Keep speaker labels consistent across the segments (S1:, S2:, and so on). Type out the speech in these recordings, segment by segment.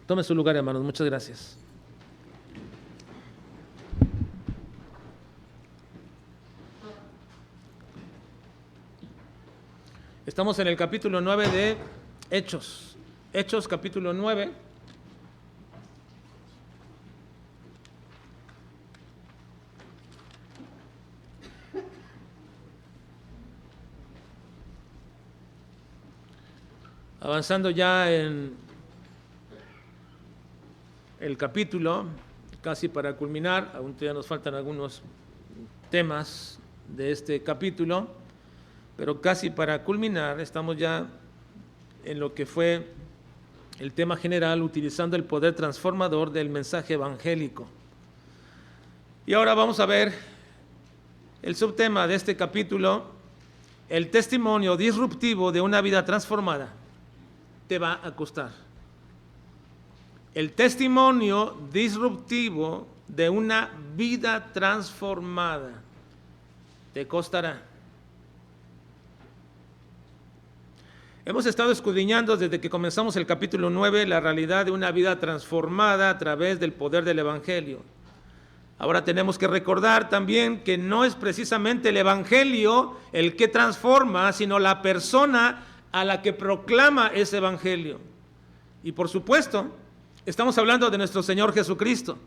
S1: Tome su lugar, hermanos. Muchas gracias. Estamos en el capítulo 9 de Hechos. Hechos, capítulo 9. Avanzando ya en el capítulo, casi para culminar, aún todavía nos faltan algunos temas de este capítulo, pero casi para culminar, estamos ya en lo que fue el tema general, utilizando el poder transformador del mensaje evangélico. Y ahora vamos a ver el subtema de este capítulo, el testimonio disruptivo de una vida transformada. Te va a costar. El testimonio disruptivo de una vida transformada te costará. Hemos estado escudriñando desde que comenzamos el capítulo 9 la realidad de una vida transformada a través del poder del Evangelio. Ahora tenemos que recordar también que no es precisamente el Evangelio el que transforma, sino la persona a la que proclama ese evangelio. Y por supuesto, estamos hablando de nuestro Señor Jesucristo.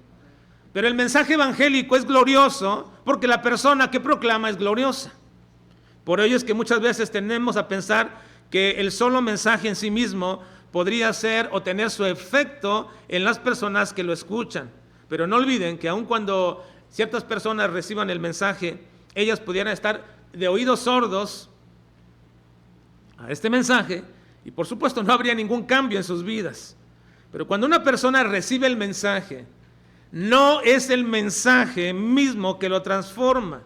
S1: Pero el mensaje evangélico es glorioso porque la persona que proclama es gloriosa. Por ello es que muchas veces tendemos a pensar que el solo mensaje en sí mismo podría ser o tener su efecto en las personas que lo escuchan. Pero no olviden que aun cuando ciertas personas reciban el mensaje, ellas pudieran estar de oídos sordos a este mensaje, y por supuesto no habría ningún cambio en sus vidas. Pero cuando una persona recibe el mensaje, no es el mensaje mismo que lo transforma,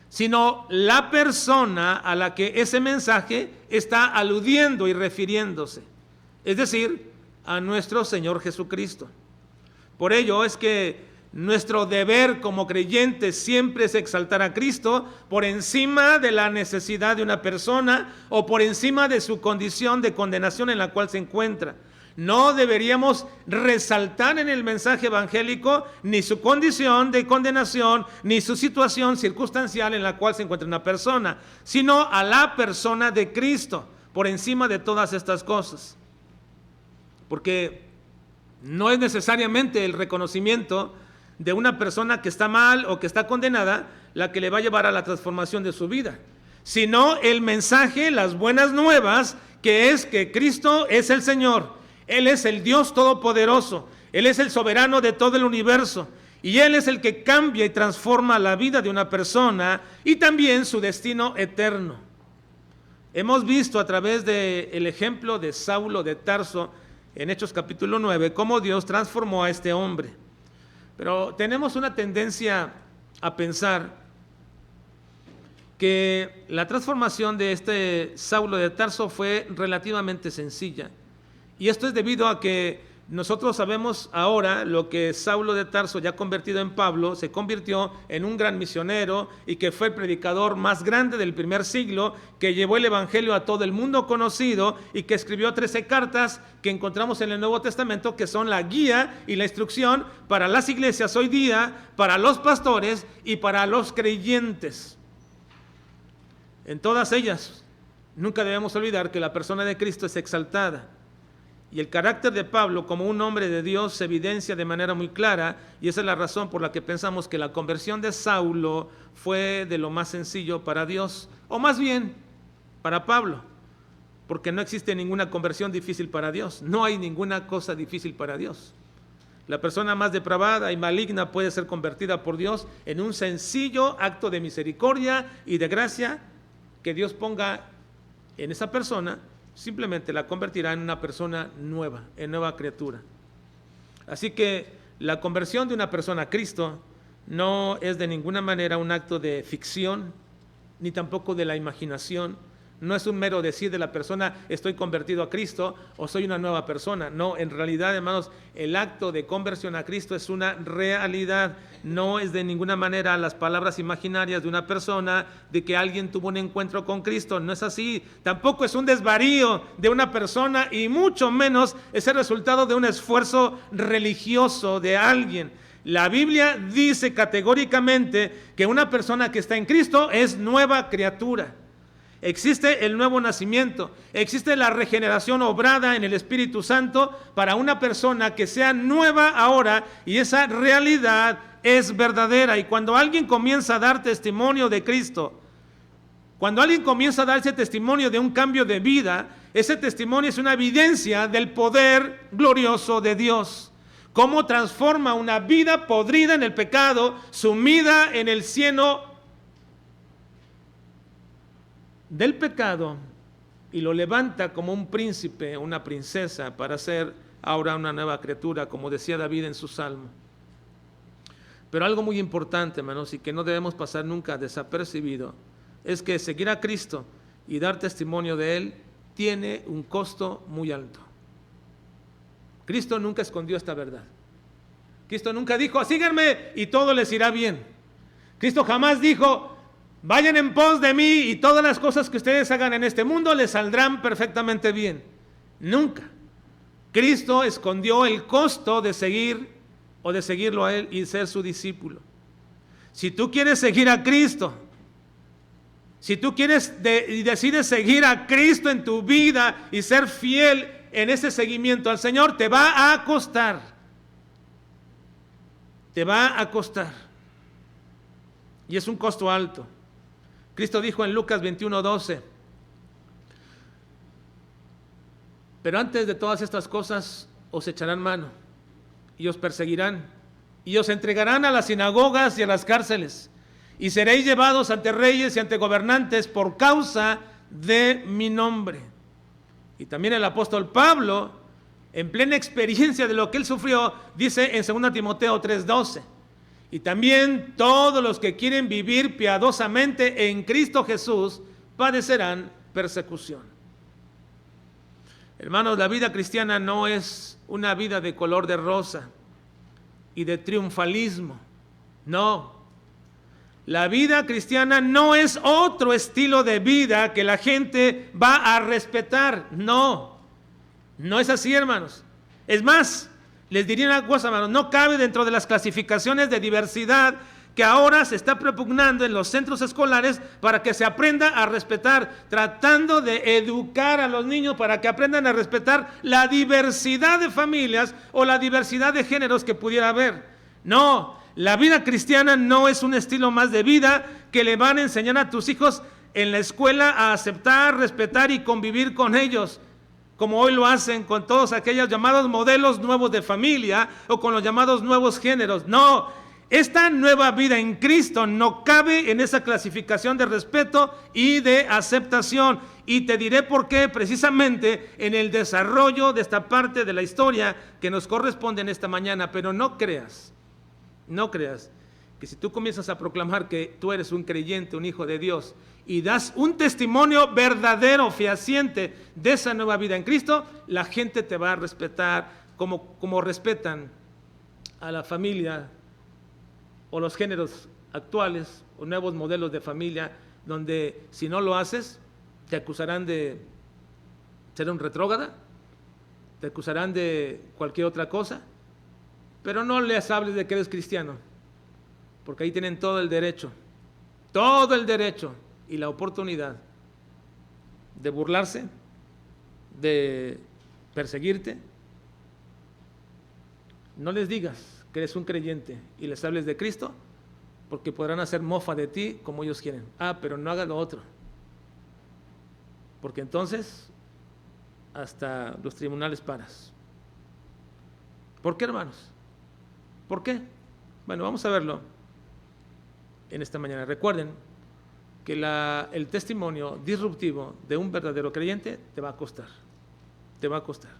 S1: sino la persona a la que ese mensaje está aludiendo y refiriéndose, es decir, a nuestro Señor Jesucristo. Por ello es que nuestro deber como creyentes siempre es exaltar a Cristo por encima de la necesidad de una persona o por encima de su condición de condenación en la cual se encuentra. No deberíamos resaltar en el mensaje evangélico ni su condición de condenación, ni su situación circunstancial en la cual se encuentra una persona, sino a la persona de Cristo por encima de todas estas cosas. Porque no es necesariamente el reconocimiento de una persona que está mal o que está condenada la que le va a llevar a la transformación de su vida, sino el mensaje, las buenas nuevas, que es que Cristo es el Señor, Él es el Dios todopoderoso, Él es el soberano de todo el universo, y Él es el que cambia y transforma la vida de una persona y también su destino eterno. Hemos visto a través del ejemplo de Saulo de Tarso en Hechos capítulo 9 cómo Dios transformó a este hombre. Pero tenemos una tendencia a pensar que la transformación de este Saulo de Tarso fue relativamente sencilla. Y esto es debido a que nosotros sabemos ahora lo que Saulo de Tarso, ya convertido en Pablo, se convirtió en un gran misionero y que fue el predicador más grande del primer siglo, que llevó el evangelio a todo el mundo conocido y que escribió 13 cartas que encontramos en el Nuevo Testamento, que son la guía y la instrucción para las iglesias hoy día, para los pastores y para los creyentes. En todas ellas, nunca debemos olvidar que la persona de Cristo es exaltada. Y el carácter de Pablo como un hombre de Dios se evidencia de manera muy clara, y esa es la razón por la que pensamos que la conversión de Saulo fue de lo más sencillo para Dios, o más bien para Pablo, porque no existe ninguna conversión difícil para Dios, no hay ninguna cosa difícil para Dios. La persona más depravada y maligna puede ser convertida por Dios en un sencillo acto de misericordia y de gracia que Dios ponga en esa persona. Simplemente la convertirá en una persona nueva, en nueva criatura. Así que la conversión de una persona a Cristo no es de ninguna manera un acto de ficción, ni tampoco de la imaginación, No es un mero decir de la persona, estoy convertido a Cristo o soy una nueva persona. No, en realidad, hermanos, el acto de conversión a Cristo es una realidad. No es de ninguna manera las palabras imaginarias de una persona de que alguien tuvo un encuentro con Cristo. No es así. Tampoco es un desvarío de una persona y mucho menos es el resultado de un esfuerzo religioso de alguien. La Biblia dice categóricamente que una persona que está en Cristo es nueva criatura. Existe el nuevo nacimiento, existe la regeneración obrada en el Espíritu Santo para una persona que sea nueva ahora, y esa realidad es verdadera. Y cuando alguien comienza a dar testimonio de Cristo, cuando alguien comienza a dar ese testimonio de un cambio de vida, ese testimonio es una evidencia del poder glorioso de Dios. Cómo transforma una vida podrida en el pecado, sumida en el cieno del pecado, y lo levanta como un príncipe, una princesa, para ser ahora una nueva criatura, como decía David en su salmo. Pero algo muy importante, hermanos, y que no debemos pasar nunca desapercibido, es que seguir a Cristo y dar testimonio de Él tiene un costo muy alto. Cristo nunca escondió esta verdad. Cristo nunca dijo, síganme y todo les irá bien. Cristo jamás dijo, vayan en pos de mí y todas las cosas que ustedes hagan en este mundo les saldrán perfectamente bien. Nunca. Cristo escondió el costo de seguir o de seguirlo a Él y ser su discípulo. Si tú quieres seguir a Cristo, si tú quieres y decides seguir a Cristo en tu vida y ser fiel en ese seguimiento al Señor, te va a costar. Te va a costar. Y es un costo alto. Cristo dijo en Lucas 21:12, pero antes de todas estas cosas os echarán mano y os perseguirán y os entregarán a las sinagogas y a las cárceles y seréis llevados ante reyes y ante gobernantes por causa de mi nombre. Y también el apóstol Pablo, en plena experiencia de lo que él sufrió, dice en 2 Timoteo 3:12, y también todos los que quieren vivir piadosamente en Cristo Jesús padecerán persecución. Hermanos, la vida cristiana no es una vida de color de rosa y de triunfalismo. No. La vida cristiana no es otro estilo de vida que la gente va a respetar. No. No es así, hermanos. Es más, les diría una cosa, hermanos, no cabe dentro de las clasificaciones de diversidad que ahora se está propugnando en los centros escolares para que se aprenda a respetar, tratando de educar a los niños para que aprendan a respetar la diversidad de familias o la diversidad de géneros que pudiera haber. No, la vida cristiana no es un estilo más de vida que le van a enseñar a tus hijos en la escuela a aceptar, respetar y convivir con ellos, como hoy lo hacen con todos aquellos llamados modelos nuevos de familia o con los llamados nuevos géneros. No, esta nueva vida en Cristo no cabe en esa clasificación de respeto y de aceptación. Y te diré por qué, precisamente en el desarrollo de esta parte de la historia que nos corresponde en esta mañana. Pero no creas que si tú comienzas a proclamar que tú eres un creyente, un hijo de Dios, y das un testimonio verdadero, fehaciente de esa nueva vida en Cristo, la gente te va a respetar como respetan a la familia o los géneros actuales o nuevos modelos de familia, donde si no lo haces, te acusarán de ser un retrógrada, te acusarán de cualquier otra cosa, pero no les hables de que eres cristiano, porque ahí tienen todo el derecho y la oportunidad de burlarse, de perseguirte. No les digas que eres un creyente y les hables de Cristo, porque podrán hacer mofa de ti como ellos quieren. Pero no hagas lo otro, porque entonces hasta los tribunales paras. ¿Por qué, hermanos? ¿Por qué? Bueno, vamos a verlo en esta mañana. Recuerden que el testimonio disruptivo de un verdadero creyente te va a costar. Te va a costar.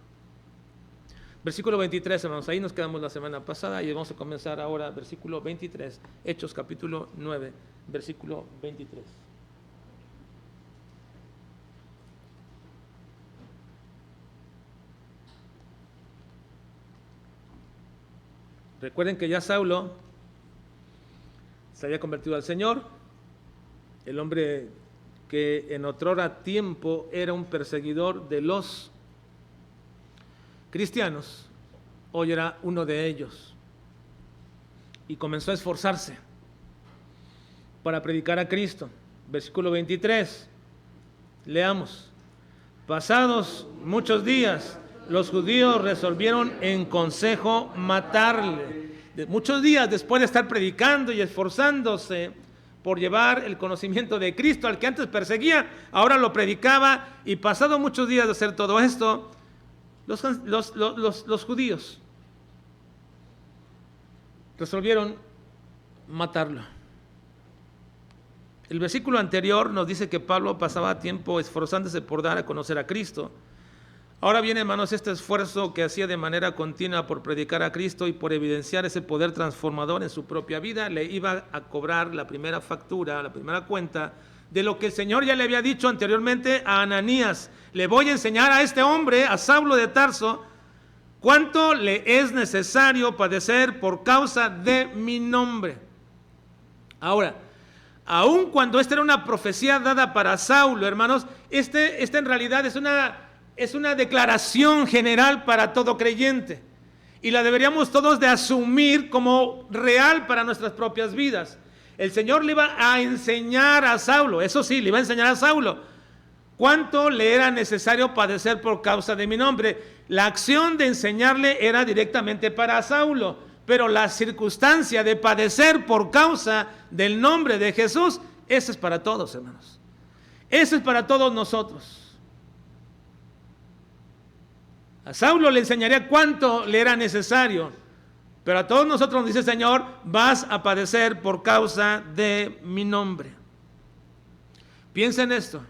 S1: Versículo 23, hermanos, ahí nos quedamos la semana pasada y vamos a comenzar ahora, versículo 23, Hechos capítulo 9, versículo 23. Recuerden que ya Saulo se había convertido al Señor, el hombre que en otrora tiempo era un perseguidor de los cristianos, hoy era uno de ellos, y comenzó a esforzarse para predicar a Cristo. Versículo 23, leamos: pasados muchos días, los judíos resolvieron en consejo matarle. Muchos días después de estar predicando y esforzándose por llevar el conocimiento de Cristo al que antes perseguía, ahora lo predicaba, y pasado muchos días de hacer todo esto, los judíos resolvieron matarlo. El versículo anterior nos dice que Pablo pasaba tiempo esforzándose por dar a conocer a Cristo. Ahora viene, hermanos, este esfuerzo que hacía de manera continua por predicar a Cristo y por evidenciar ese poder transformador en su propia vida, le iba a cobrar la primera factura, la primera cuenta de lo que el Señor ya le había dicho anteriormente a Ananías: le voy a enseñar a este hombre, a Saulo de Tarso, cuánto le es necesario padecer por causa de mi nombre. Ahora, aun cuando esta era una profecía dada para Saulo, hermanos, esta en realidad es una declaración general para todo creyente, y la deberíamos todos de asumir como real para nuestras propias vidas. El Señor le iba a enseñar a Saulo, eso sí, le iba a enseñar a Saulo cuánto le era necesario padecer por causa de mi nombre. La acción de enseñarle era directamente para Saulo, pero la circunstancia de padecer por causa del nombre de Jesús, eso es para todos, hermanos. Eso es para todos nosotros. A Saulo le enseñaría cuánto le era necesario, pero a todos nosotros nos dice el Señor: vas a padecer por causa de mi nombre. Piensa en esto,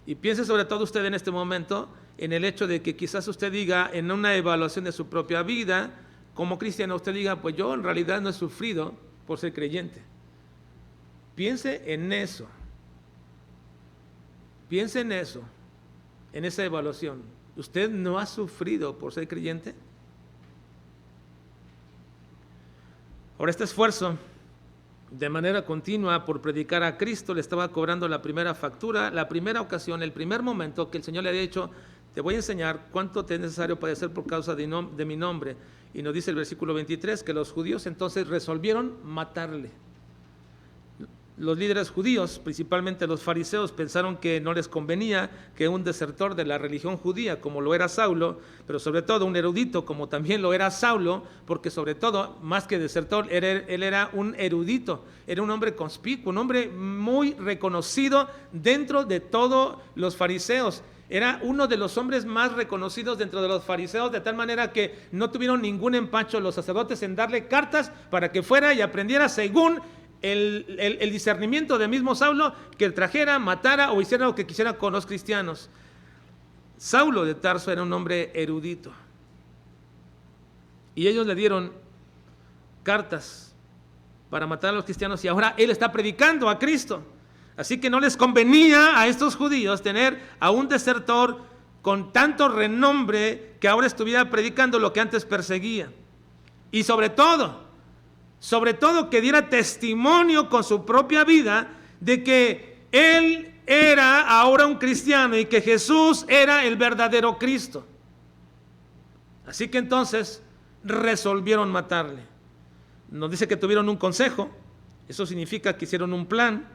S1: y piense sobre todo usted en este momento en el hecho de que quizás usted diga, en una evaluación de su propia vida como cristiano, usted diga: pues yo en realidad no he sufrido por ser creyente. Piense en eso. Piense en eso, en esa evaluación. ¿Usted no ha sufrido por ser creyente? Ahora, este esfuerzo de manera continua por predicar a Cristo le estaba cobrando la primera factura, la primera ocasión, el primer momento que el Señor le había dicho: te voy a enseñar cuánto te es necesario padecer por causa de mi nombre. Y nos dice el versículo 23 que los judíos entonces resolvieron matarle. Los líderes judíos, principalmente los fariseos, pensaron que no les convenía que un desertor de la religión judía, como lo era Saulo, pero sobre todo un erudito, como también lo era Saulo, porque sobre todo, más que desertor, él era un erudito, era un hombre conspicuo, un hombre muy reconocido dentro de todos los fariseos. Era uno de los hombres más reconocidos dentro de los fariseos, de tal manera que no tuvieron ningún empacho los sacerdotes en darle cartas para que fuera y aprendiera según el discernimiento del mismo Saulo, que trajera, matara o hiciera lo que quisiera con los cristianos. Saulo de Tarso era un hombre erudito, y ellos le dieron cartas para matar a los cristianos, y ahora él está predicando a Cristo. Así que no les convenía a estos judíos tener a un desertor con tanto renombre que ahora estuviera predicando lo que antes perseguía, y sobre todo que diera testimonio con su propia vida de que él era ahora un cristiano y que Jesús era el verdadero Cristo. Así que entonces resolvieron matarle. Nos dice que tuvieron un consejo, eso significa que hicieron un plan.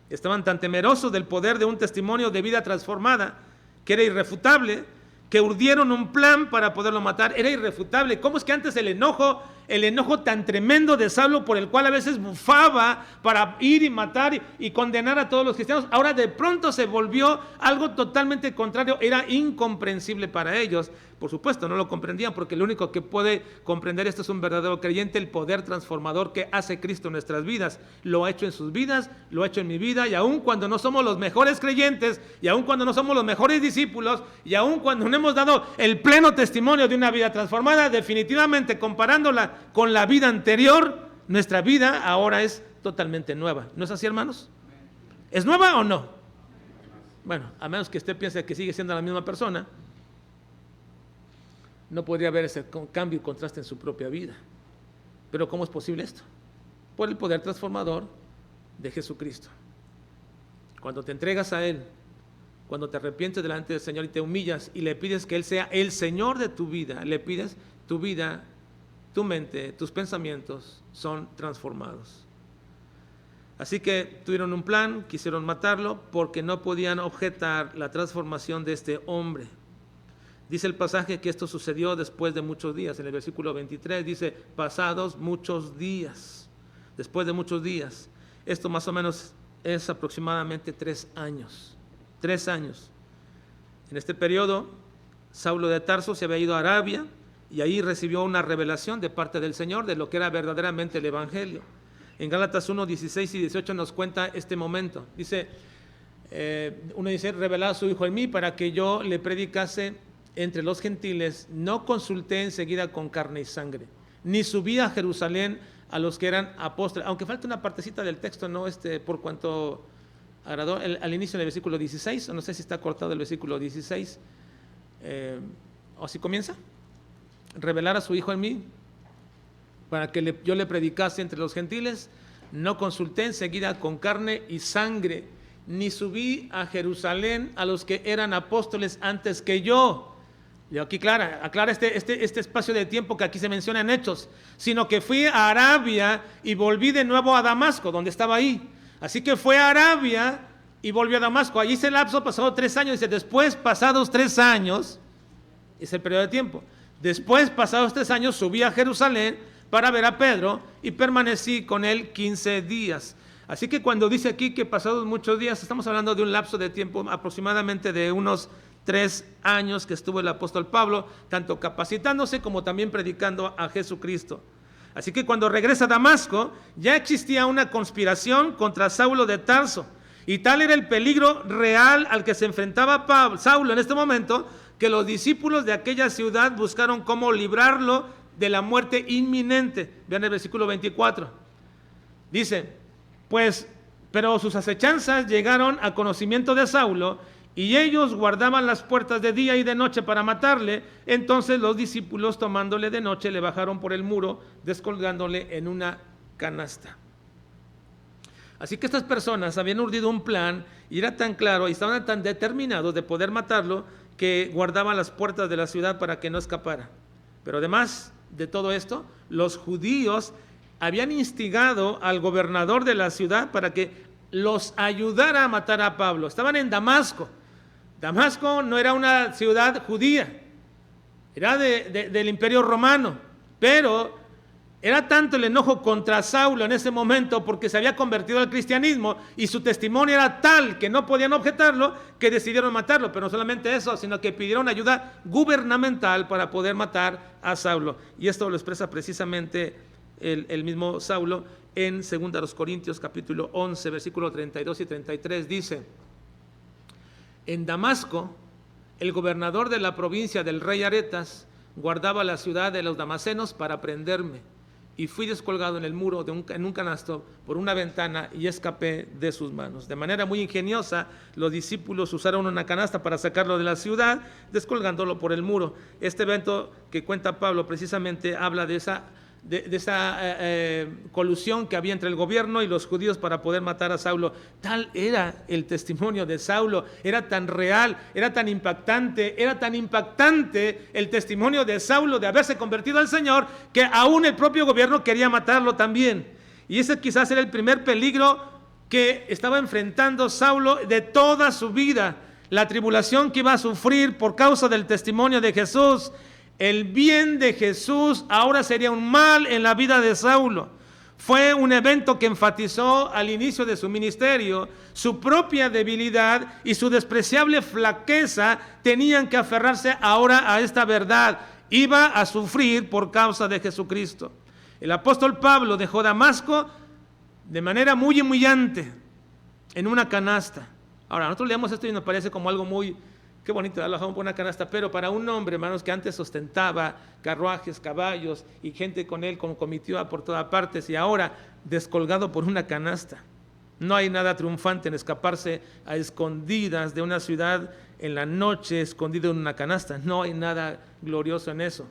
S1: Estaban tan temerosos del poder de un testimonio de vida transformada, que era irrefutable, que urdieron un plan para poderlo matar. Era irrefutable. ¿Cómo es que antes el enojo tan tremendo de Saulo, por el cual a veces bufaba para ir y matar y condenar a todos los cristianos, ahora de pronto se volvió algo totalmente contrario? Era incomprensible para ellos. Por supuesto, no lo comprendían, porque lo único que puede comprender esto es un verdadero creyente, el poder transformador que hace Cristo en nuestras vidas. Lo ha hecho en sus vidas, lo ha hecho en mi vida, y aun cuando no somos los mejores creyentes, y aun cuando no somos los mejores discípulos, y aun cuando no hemos dado el pleno testimonio de una vida transformada, definitivamente comparándola con la vida anterior, nuestra vida ahora es totalmente nueva. ¿No es así, hermanos? ¿Es nueva o no? Bueno, a menos que usted piense que sigue siendo la misma persona, no podría haber ese cambio y contraste en su propia vida. Pero ¿cómo es posible esto? Por el poder transformador de Jesucristo. Cuando te entregas a Él, cuando te arrepientes delante del Señor y te humillas y le pides que Él sea el Señor de tu vida, le pides, tu vida, tu mente, tus pensamientos son transformados. Así que tuvieron un plan, quisieron matarlo porque no podían objetar la transformación de este hombre. Dice el pasaje que esto sucedió después de muchos días. En el versículo 23 dice, pasados muchos días. Después de muchos días. Esto más o menos es aproximadamente 3 años. 3 años. En este periodo, Saulo de Tarso se había ido a Arabia y ahí recibió una revelación de parte del Señor de lo que era verdaderamente el Evangelio. En Gálatas 1, 16 y 18 nos cuenta este momento. Dice, uno dice, revelado a su Hijo en mí para que yo le predicase entre los gentiles. No consulté enseguida con carne y sangre, ni subí a Jerusalén a los que eran apóstoles. Aunque falta una partecita del texto, ¿no? Por cuanto agradó al inicio del versículo 16, o no sé si está cortado el versículo 16, o si comienza, revelar a su Hijo en mí, para que yo le predicase entre los gentiles. No consulté enseguida con carne y sangre, ni subí a Jerusalén a los que eran apóstoles antes que yo. Y aquí aclara este espacio de tiempo que aquí se menciona en Hechos, sino que fui a Arabia y volví de nuevo a Damasco, donde estaba ahí. Así que fue a Arabia y volvió a Damasco. Allí se lapso pasado 3 años. Dice, después pasados 3 años, es el periodo de tiempo. Después pasados 3 años subí a Jerusalén para ver a Pedro y permanecí con él 15 días. Así que cuando dice aquí que pasados muchos días, estamos hablando de un lapso de tiempo aproximadamente de unos 3 años que estuvo el apóstol Pablo, tanto capacitándose como también predicando a Jesucristo. Así que cuando regresa a Damasco, ya existía una conspiración contra Saulo de Tarso, y tal era el peligro real al que se enfrentaba Saulo en este momento, que los discípulos de aquella ciudad buscaron cómo librarlo de la muerte inminente. Vean el versículo 24. Dice, pero sus acechanzas llegaron a conocimiento de Saulo, y ellos guardaban las puertas de día y de noche para matarle. Entonces los discípulos, tomándole de noche, le bajaron por el muro, descolgándole en una canasta. Así que estas personas habían urdido un plan, y era tan claro, y estaban tan determinados de poder matarlo, que guardaban las puertas de la ciudad para que no escapara. Pero además de todo esto, los judíos habían instigado al gobernador de la ciudad para que los ayudara a matar a Pablo. Estaban en Damasco. Damasco no era una ciudad judía, era del Imperio Romano, pero era tanto el enojo contra Saulo en ese momento porque se había convertido al cristianismo y su testimonio era tal que no podían objetarlo, que decidieron matarlo. Pero no solamente eso, sino que pidieron ayuda gubernamental para poder matar a Saulo. Y esto lo expresa precisamente el mismo Saulo en 2 Corintios capítulo 11, versículos 32 y 33. Dice, en Damasco, el gobernador de la provincia del rey Aretas guardaba la ciudad de los damasenos para prenderme, y fui descolgado en el muro en un canasto por una ventana y escapé de sus manos. De manera muy ingeniosa, los discípulos usaron una canasta para sacarlo de la ciudad, descolgándolo por el muro. Este evento que cuenta Pablo precisamente habla de esa colusión que había entre el gobierno y los judíos para poder matar a Saulo. Tal era el testimonio de Saulo, era tan real, era tan impactante el testimonio de Saulo de haberse convertido al Señor, que aún el propio gobierno quería matarlo también. Y ese quizás era el primer peligro que estaba enfrentando Saulo de toda su vida, la tribulación que iba a sufrir por causa del testimonio de Jesús. El bien de Jesús ahora sería un mal en la vida de Saulo. Fue un evento que enfatizó al inicio de su ministerio. Su propia debilidad y su despreciable flaqueza tenían que aferrarse ahora a esta verdad. Iba a sufrir por causa de Jesucristo. El apóstol Pablo dejó Damasco de manera muy humillante en una canasta. Ahora, nosotros leemos esto y nos parece como algo muy... Qué bonito, lo dejamos por una canasta, pero para un hombre, hermanos, que antes ostentaba carruajes, caballos y gente con él con comitiva por todas partes, y ahora descolgado por una canasta. No hay nada triunfante en escaparse a escondidas de una ciudad en la noche, escondido en una canasta. No hay nada glorioso en eso.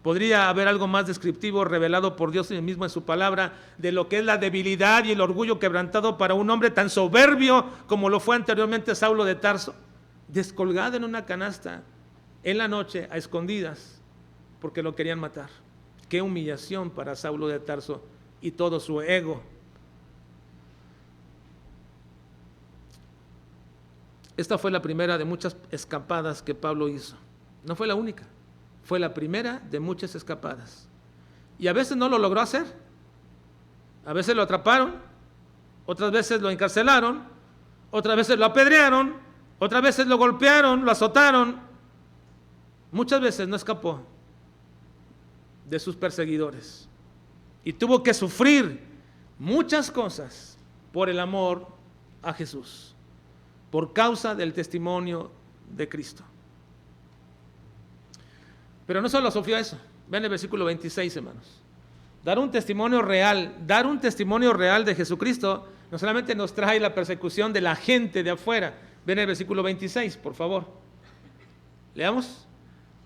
S1: Podría haber algo más descriptivo revelado por Dios mismo en su palabra de lo que es la debilidad y el orgullo quebrantado para un hombre tan soberbio como lo fue anteriormente Saulo de Tarso, descolgado en una canasta en la noche a escondidas porque lo querían matar. Qué humillación para Saulo de Tarso y todo su ego. Esta fue la primera de muchas escapadas que Pablo hizo. No fue la única, fue la primera de muchas escapadas. Y a veces no lo logró hacer. A veces lo atraparon, otras veces lo encarcelaron, otras veces lo apedrearon, otras veces lo golpearon, lo azotaron. Muchas veces no escapó de sus perseguidores y tuvo que sufrir muchas cosas por el amor a Jesús, por causa del testimonio de Cristo. Pero no solo sufrió eso. Vean el versículo 26, hermanos. Dar un testimonio real de Jesucristo no solamente nos trae la persecución de la gente de afuera. Ven el versículo 26, por favor. Leamos.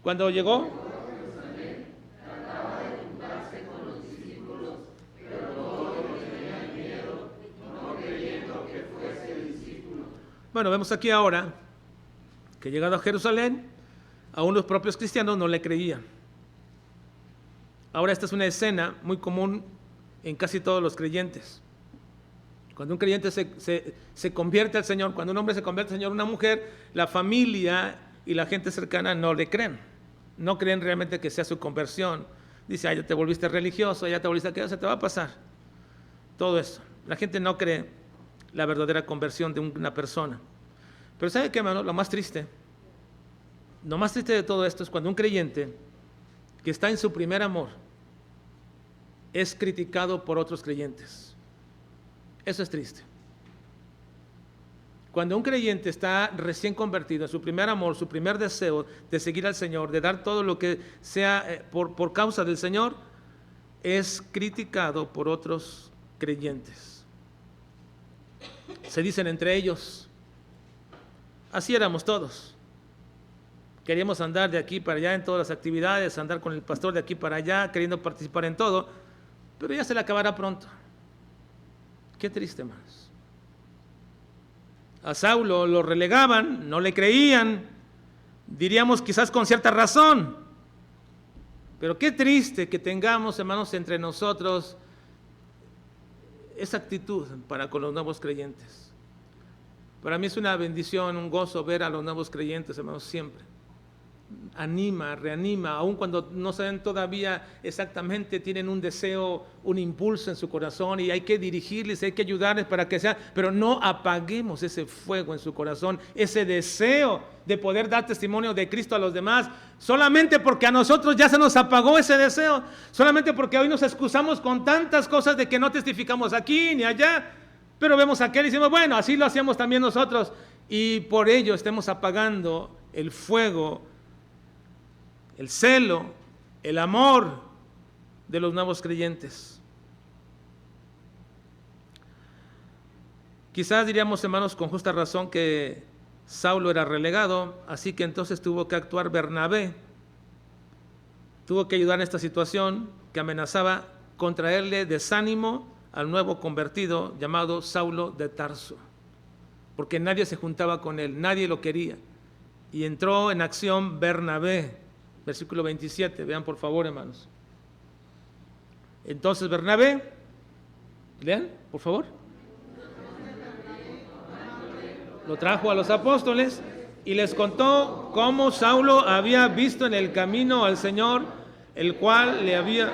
S1: Cuando llegó, bueno, vemos aquí ahora que llegado a Jerusalén, aún los propios cristianos no le creían. Ahora esta es una escena muy común en casi todos los creyentes. Cuando un creyente se convierte al Señor, cuando un hombre se convierte al Señor, una mujer, la familia y la gente cercana no le creen. No creen realmente que sea su conversión. Dice, ya te volviste religioso, ya te volviste aquello, se te va a pasar. Todo eso. La gente no cree la verdadera conversión de una persona. Pero ¿sabe qué, hermano? Lo más triste de todo esto es cuando un creyente que está en su primer amor es criticado por otros creyentes. Eso es triste. Cuando un creyente está recién convertido en su primer amor, su primer deseo de seguir al Señor, de dar todo lo que sea por causa del Señor, es criticado por otros creyentes. Se dicen entre ellos, así éramos todos. Queríamos andar de aquí para allá en todas las actividades, andar con el pastor de aquí para allá, queriendo participar en todo, pero ya se le acabará pronto. Qué triste, hermanos. A Saulo lo relegaban, no le creían, diríamos quizás con cierta razón, pero qué triste que tengamos, hermanos, entre nosotros esa actitud para con los nuevos creyentes. Para mí es una bendición, un gozo ver a los nuevos creyentes, hermanos, siempre. Anima, reanima, aun cuando no saben todavía exactamente, tienen un deseo, un impulso en su corazón y hay que dirigirles, hay que ayudarles para que sea, pero no apaguemos ese fuego en su corazón, ese deseo de poder dar testimonio de Cristo a los demás, solamente porque a nosotros ya se nos apagó ese deseo, solamente porque hoy nos excusamos con tantas cosas de que no testificamos aquí ni allá, pero vemos aquel y decimos, bueno, así lo hacíamos también nosotros, y por ello estemos apagando el fuego, el celo, el amor de los nuevos creyentes. Quizás diríamos, hermanos, con justa razón que Saulo era relegado, así que entonces tuvo que actuar Bernabé. Tuvo que ayudar en esta situación que amenazaba con traerle desánimo al nuevo convertido llamado Saulo de Tarso, porque nadie se juntaba con él, nadie lo quería. Y entró en acción Bernabé. Versículo 27, vean por favor, hermanos. Entonces Bernabé, lean, por favor. Lo trajo a los apóstoles y les contó cómo Saulo había visto en el camino al Señor, el cual le había,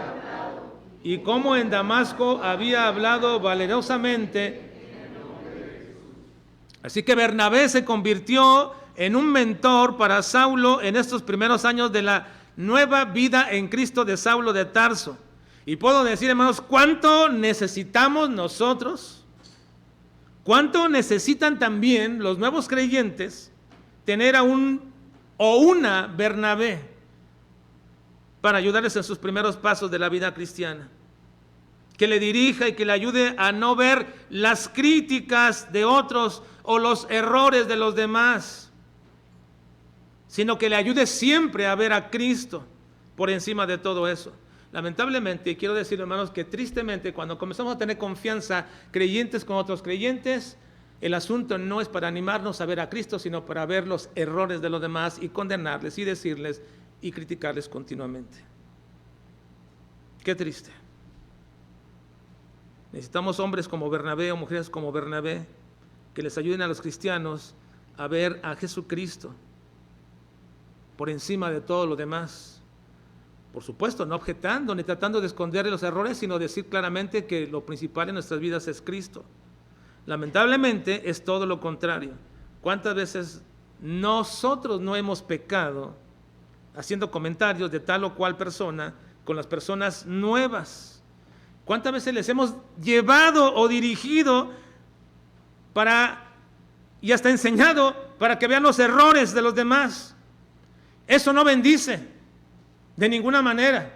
S1: y cómo en Damasco había hablado valerosamente. Así que Bernabé se convirtió en un mentor para Saulo en estos primeros años de la nueva vida en Cristo de Saulo de Tarso. Y puedo decir, hermanos, ¿cuánto necesitamos nosotros? ¿Cuánto necesitan también los nuevos creyentes tener a un o una Bernabé para ayudarles en sus primeros pasos de la vida cristiana? Que le dirija y que le ayude a no ver las críticas de otros o los errores de los demás, sino que le ayude siempre a ver a Cristo por encima de todo eso. Lamentablemente, quiero decir, hermanos, que tristemente cuando comenzamos a tener confianza creyentes con otros creyentes, el asunto no es para animarnos a ver a Cristo, sino para ver los errores de los demás y condenarles y decirles y criticarles continuamente. Qué triste. Necesitamos hombres como Bernabé o mujeres como Bernabé que les ayuden a los cristianos a ver a Jesucristo por encima de todo lo demás. Por supuesto, no objetando ni tratando de esconder los errores, sino decir claramente que lo principal en nuestras vidas es Cristo. Lamentablemente es todo lo contrario. ¿Cuántas veces nosotros no hemos pecado haciendo comentarios de tal o cual persona con las personas nuevas? ¿Cuántas veces les hemos llevado o dirigido y hasta enseñado para que vean los errores de los demás? Eso no bendice de ninguna manera.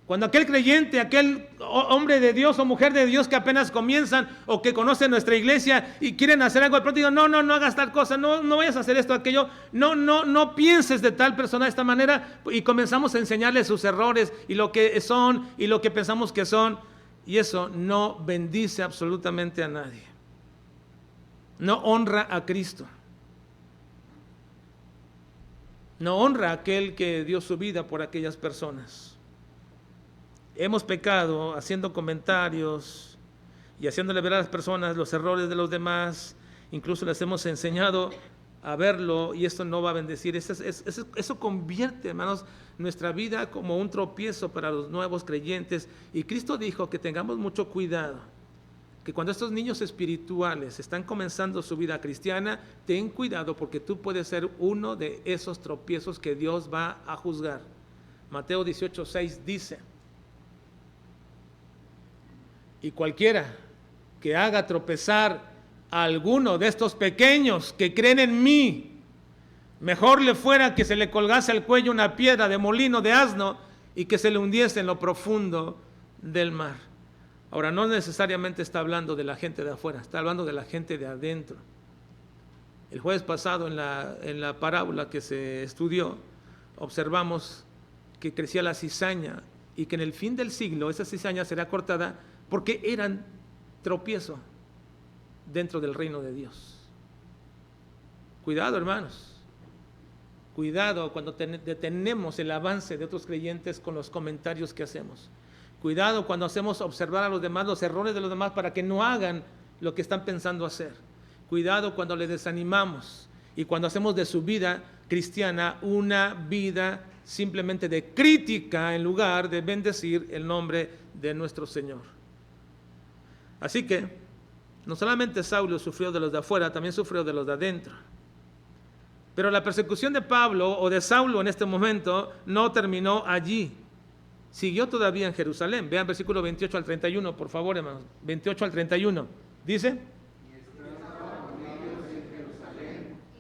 S1: Cuando aquel creyente, aquel hombre de Dios o mujer de Dios que apenas comienzan o que conocen nuestra iglesia y quieren hacer algo de pronto, digo, no hagas tal cosa, no vayas a hacer esto, aquello, no pienses de tal persona de esta manera, y comenzamos a enseñarles sus errores y lo que son y lo que pensamos que son, y eso no bendice absolutamente a nadie. No honra a Cristo. No honra a aquel que dio su vida por aquellas personas. Hemos pecado haciendo comentarios y haciéndole ver a las personas los errores de los demás. Incluso les hemos enseñado a verlo y esto no va a bendecir. Eso convierte, hermanos, nuestra vida como un tropiezo para los nuevos creyentes. Y Cristo dijo que tengamos mucho cuidado, que cuando estos niños espirituales están comenzando su vida cristiana, ten cuidado porque tú puedes ser uno de esos tropiezos que Dios va a juzgar. Mateo 18:6 dice: y cualquiera que haga tropezar a alguno de estos pequeños que creen en mí, mejor le fuera que se le colgase al cuello una piedra de molino de asno y que se le hundiese en lo profundo del mar. Ahora, no necesariamente está hablando de la gente de afuera, está hablando de la gente de adentro. El jueves pasado en la parábola que se estudió, observamos que crecía la cizaña y que en el fin del siglo esa cizaña será cortada porque eran tropiezo dentro del reino de Dios. Cuidado, hermanos. Cuidado cuando detenemos el avance de otros creyentes con los comentarios que hacemos. Cuidado cuando hacemos observar a los demás los errores de los demás para que no hagan lo que están pensando hacer. Cuidado cuando les desanimamos y cuando hacemos de su vida cristiana una vida simplemente de crítica en lugar de bendecir el nombre de nuestro Señor. Así que no solamente Saulo sufrió de los de afuera, también sufrió de los de adentro. Pero la persecución de Pablo o de Saulo en este momento no terminó allí. Siguió todavía en Jerusalén. Vean versículo 28 al 31, por favor, hermanos. 28 al 31. Dice: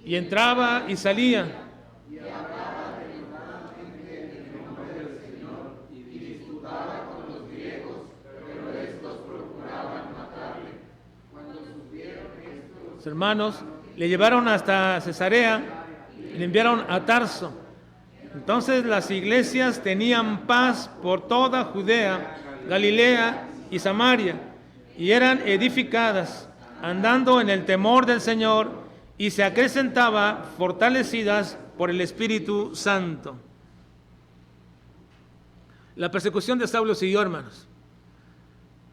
S1: y entraba y salía. Y hablaba deliberadamente en el nombre del Señor y disputaba con los griegos, pero estos procuraban matarle. Cuando supieron esto, los hermanos le llevaron hasta Cesarea y le enviaron a Tarso. Entonces las iglesias tenían paz por toda Judea, Galilea y Samaria, y eran edificadas, andando en el temor del Señor, y se acrecentaba fortalecidas por el Espíritu Santo. La persecución de Saulo siguió, hermanos.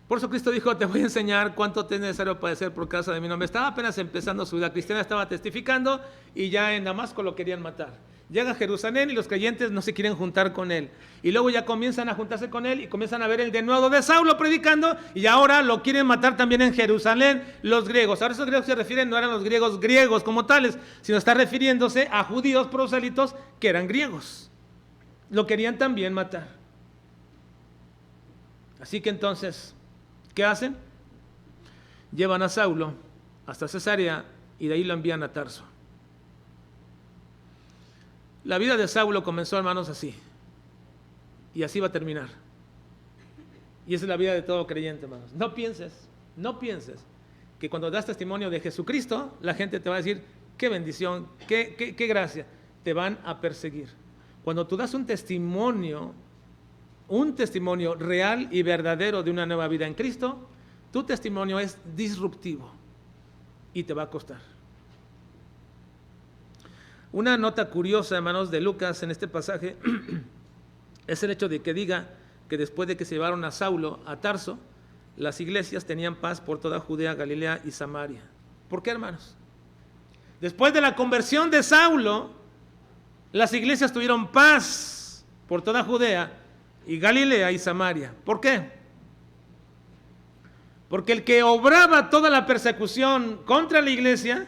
S1: Por eso Cristo dijo: te voy a enseñar cuánto te es necesario padecer por causa de mi nombre. Estaba apenas empezando su vida cristiana, estaba testificando y ya en Damasco lo querían matar. Llega a Jerusalén y los creyentes no se quieren juntar con él. Y luego ya comienzan a juntarse con él y comienzan a ver el denuedo de Saulo predicando, y ahora lo quieren matar también en Jerusalén los griegos. Ahora esos griegos se refieren, no eran los griegos como tales, sino está refiriéndose a judíos prosélitos que eran griegos. Lo querían también matar. Así que entonces, ¿qué hacen? Llevan a Saulo hasta Cesarea y de ahí lo envían a Tarso. La vida de Saulo comenzó, hermanos, así. Y así va a terminar. Y esa es la vida de todo creyente, hermanos. No pienses que cuando das testimonio de Jesucristo, la gente te va a decir: qué bendición, qué gracia. Te van a perseguir. Cuando tú das un testimonio real y verdadero de una nueva vida en Cristo, tu testimonio es disruptivo y te va a costar. Una nota curiosa, hermanos, de Lucas en este pasaje es el hecho de que diga que después de que se llevaron a Saulo a Tarso, las iglesias tenían paz por toda Judea, Galilea y Samaria. ¿Por qué, hermanos? Después de la conversión de Saulo, las iglesias tuvieron paz por toda Judea y Galilea y Samaria. ¿Por qué? Porque el que obraba toda la persecución contra la iglesia,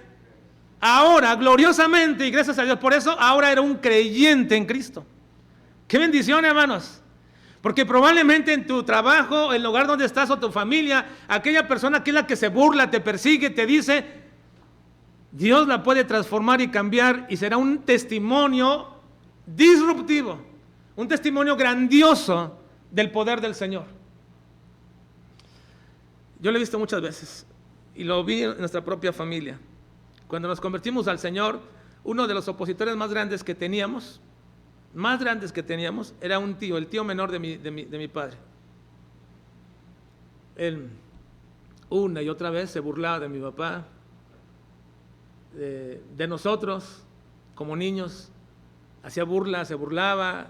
S1: ahora, gloriosamente, y gracias a Dios por eso, ahora era un creyente en Cristo. ¡Qué bendición, hermanos! Porque probablemente en tu trabajo, el lugar donde estás o tu familia, aquella persona que es la que se burla, te persigue, te dice, Dios la puede transformar y cambiar y será un testimonio disruptivo, un testimonio grandioso del poder del Señor. Yo lo he visto muchas veces y lo vi en nuestra propia familia. Cuando nos convertimos al Señor, uno de los opositores más grandes que teníamos, era un tío, el tío menor de mi padre. Él una y otra vez se burlaba de mi papá, de nosotros como niños, hacía burla, se burlaba.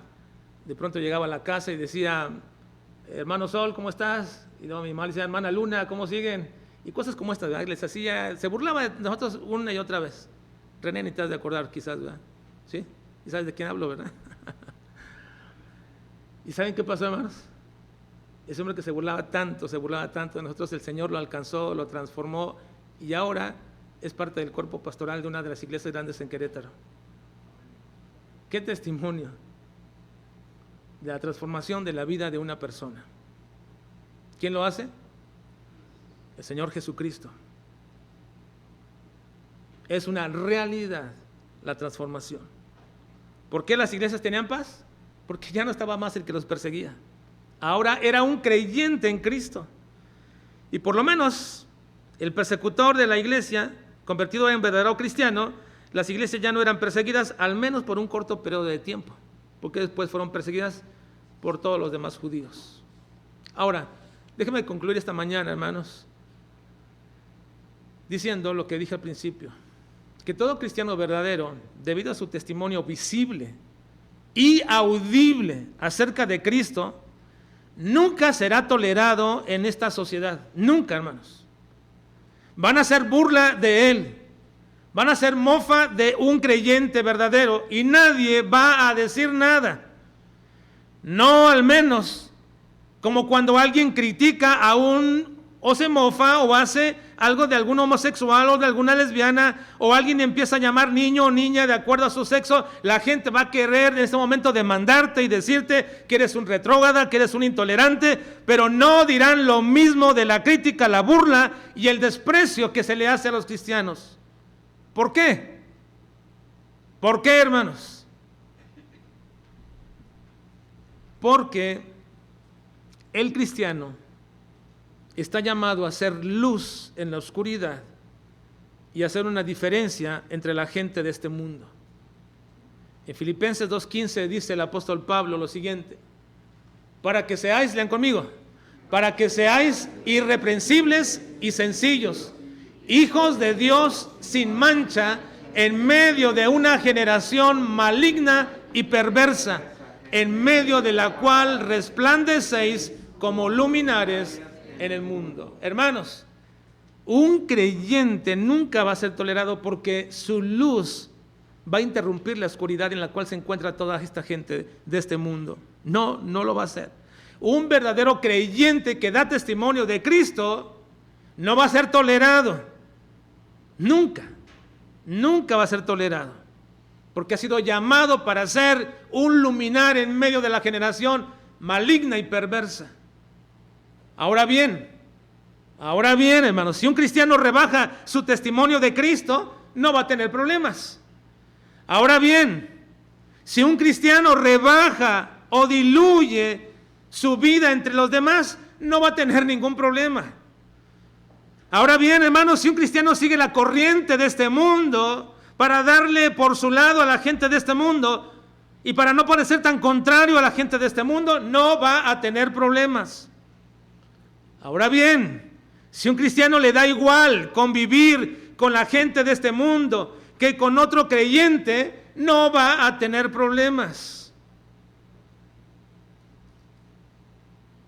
S1: De pronto llegaba a la casa y decía, hermano Sol, ¿cómo estás? Y no, mi mamá le decía, hermana Luna, ¿cómo siguen? Y cosas como estas, ¿verdad? Les hacía, se burlaba de nosotros una y otra vez. René, ni te has de acordar quizás, ¿verdad? ¿Sí? ¿Y sabes de quién hablo, verdad? ¿Y saben qué pasó, hermanos? Ese hombre que se burlaba tanto de nosotros, el Señor lo alcanzó, lo transformó y ahora es parte del cuerpo pastoral de una de las iglesias grandes en Querétaro. ¡Qué testimonio de la transformación de la vida de una persona! ¿Quién lo hace? El Señor Jesucristo. Es una realidad la transformación. ¿Por qué las iglesias tenían paz? Porque ya no estaba más el que los perseguía. Ahora era un creyente en Cristo. Y por lo menos el persecutor de la iglesia, convertido en verdadero cristiano, las iglesias ya no eran perseguidas, al menos por un corto periodo de tiempo, porque después fueron perseguidas por todos los demás judíos. Ahora, déjenme concluir esta mañana, hermanos, diciendo lo que dije al principio, que todo cristiano verdadero, debido a su testimonio visible y audible acerca de Cristo, nunca será tolerado en esta sociedad. Nunca, hermanos. Van a hacer burla de él. Van a hacer mofa de un creyente verdadero y nadie va a decir nada. No, al menos como cuando alguien critica o se mofa o hace algo de algún homosexual o de alguna lesbiana, o alguien empieza a llamar niño o niña de acuerdo a su sexo, la gente va a querer en ese momento demandarte y decirte que eres un retrógrada, que eres un intolerante, pero no dirán lo mismo de la crítica, la burla y el desprecio que se le hace a los cristianos. ¿Por qué? ¿Por qué, hermanos? Porque el cristiano está llamado a ser luz en la oscuridad y a hacer una diferencia entre la gente de este mundo. En Filipenses 2:15 dice el apóstol Pablo lo siguiente: para que seáis, lean conmigo, para que seáis irreprensibles y sencillos, hijos de Dios sin mancha, en medio de una generación maligna y perversa, en medio de la cual resplandecéis como luminares en el mundo. Hermanos, un creyente nunca va a ser tolerado porque su luz va a interrumpir la oscuridad en la cual se encuentra toda esta gente de este mundo. No lo va a hacer. Un verdadero creyente que da testimonio de Cristo no va a ser tolerado. Nunca va a ser tolerado. Porque ha sido llamado para ser un luminar en medio de la generación maligna y perversa. Ahora bien, hermanos, si un cristiano rebaja su testimonio de Cristo, no va a tener problemas. Ahora bien, si un cristiano rebaja o diluye su vida entre los demás, no va a tener ningún problema. Ahora bien, hermanos, si un cristiano sigue la corriente de este mundo para darle por su lado a la gente de este mundo, Y para no parecer tan contrario a la gente de este mundo, no va a tener problemas. Ahora bien, si un cristiano le da igual convivir con la gente de este mundo que con otro creyente, no va a tener problemas.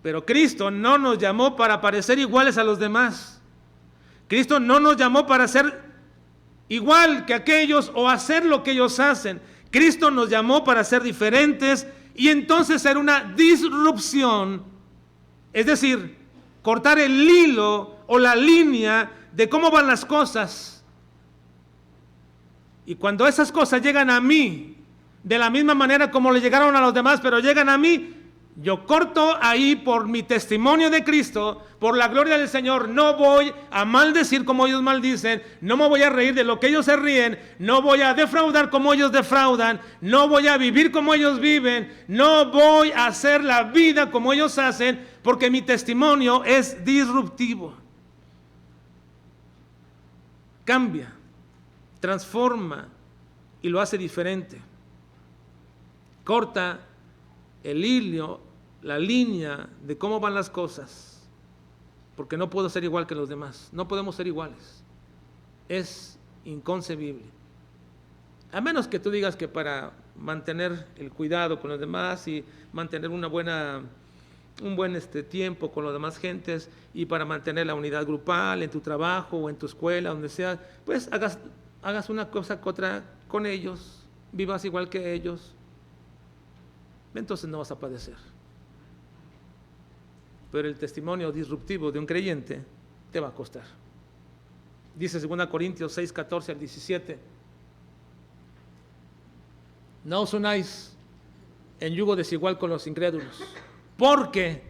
S1: Pero Cristo no nos llamó para parecer iguales a los demás. Cristo no nos llamó para ser igual que aquellos o hacer lo que ellos hacen. Cristo nos llamó para ser diferentes y entonces ser una disrupción, es decir, cortar el hilo o la línea de cómo van las cosas. Y cuando esas cosas llegan a mí, de la misma manera como le llegaron a los demás, pero llegan a mí, yo corto ahí por mi testimonio de Cristo, por la gloria del Señor. No voy a maldecir como ellos maldicen, no me voy a reír de lo que ellos se ríen, no voy a defraudar como ellos defraudan, no voy a vivir como ellos viven, no voy a hacer la vida como ellos hacen, porque mi testimonio es disruptivo. Cambia, transforma y lo hace diferente. Corta el hilo, la línea de cómo van las cosas, porque no puedo ser igual que los demás, no podemos ser iguales, es inconcebible, a menos que tú digas que para mantener el cuidado con los demás y mantener un buen tiempo con las demás gentes y para mantener la unidad grupal en tu trabajo o en tu escuela, donde sea, pues hagas una cosa que otra con ellos, vivas igual que ellos, entonces no vas a padecer. Pero el testimonio disruptivo de un creyente te va a costar. Dice 2 Corintios 6, 14 al 17. No os unáis en yugo desigual con los incrédulos, porque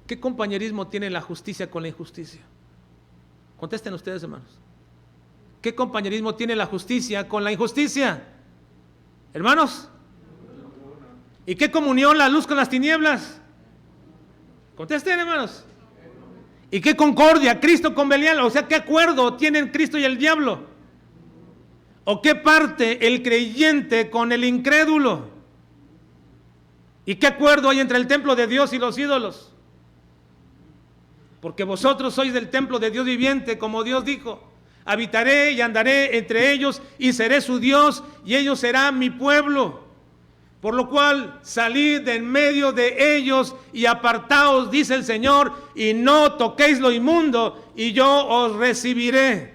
S1: ¿qué compañerismo tiene la justicia con la injusticia? Contesten ustedes, hermanos. ¿Qué compañerismo tiene la justicia con la injusticia? Hermanos, ¿y qué comunión la luz con las tinieblas? Contesten, hermanos. ¿Y qué concordia Cristo con Belial? O sea, ¿qué acuerdo tienen Cristo y el diablo? ¿O qué parte el creyente con el incrédulo? ¿Y qué acuerdo hay entre el templo de Dios y los ídolos? Porque vosotros sois del templo de Dios viviente, como Dios dijo. Habitaré y andaré entre ellos y seré su Dios y ellos serán mi pueblo. Por lo cual salid de en medio de ellos y apartaos, dice el Señor, y no toquéis lo inmundo, y yo os recibiré.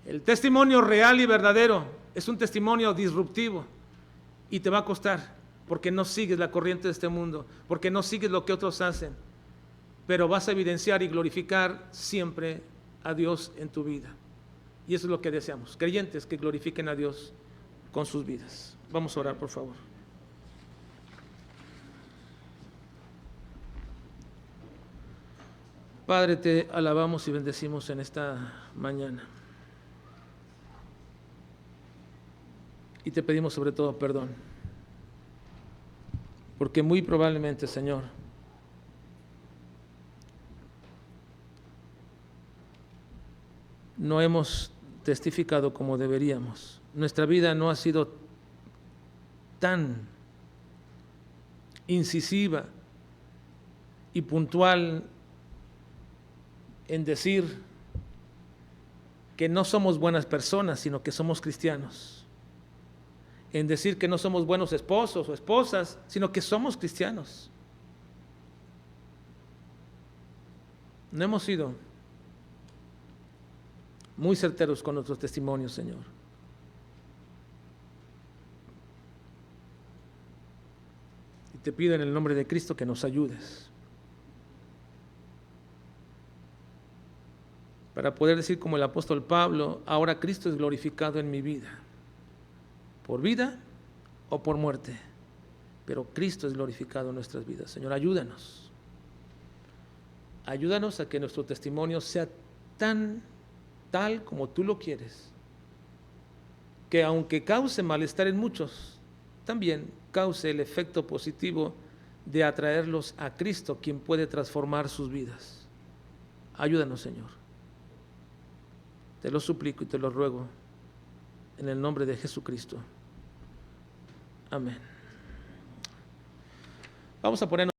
S1: El testimonio real y verdadero es un testimonio disruptivo y te va a costar, porque no sigues la corriente de este mundo, porque no sigues lo que otros hacen, pero vas a evidenciar y glorificar siempre a Dios en tu vida. Y eso es lo que deseamos, creyentes que glorifiquen a Dios con sus vidas. Vamos a orar, por favor. Padre, te alabamos y bendecimos en esta mañana. Y te pedimos sobre todo perdón, porque muy probablemente, Señor, no hemos testificado como deberíamos. Nuestra vida no ha sido tan incisiva y puntual en decir que no somos buenas personas, sino que somos cristianos. En decir que no somos buenos esposos o esposas, sino que somos cristianos. No hemos sido muy certeros con nuestros testimonios, Señor. Y te pido en el nombre de Cristo que nos ayudes para poder decir como el apóstol Pablo, ahora Cristo es glorificado en mi vida, por vida o por muerte, pero Cristo es glorificado en nuestras vidas. Señor, ayúdanos. Ayúdanos a que nuestro testimonio sea tal como tú lo quieres, que aunque cause malestar en muchos, también cause el efecto positivo de atraerlos a Cristo, quien puede transformar sus vidas. Ayúdanos, Señor. Te lo suplico y te lo ruego en el nombre de Jesucristo. Amén. Vamos a poner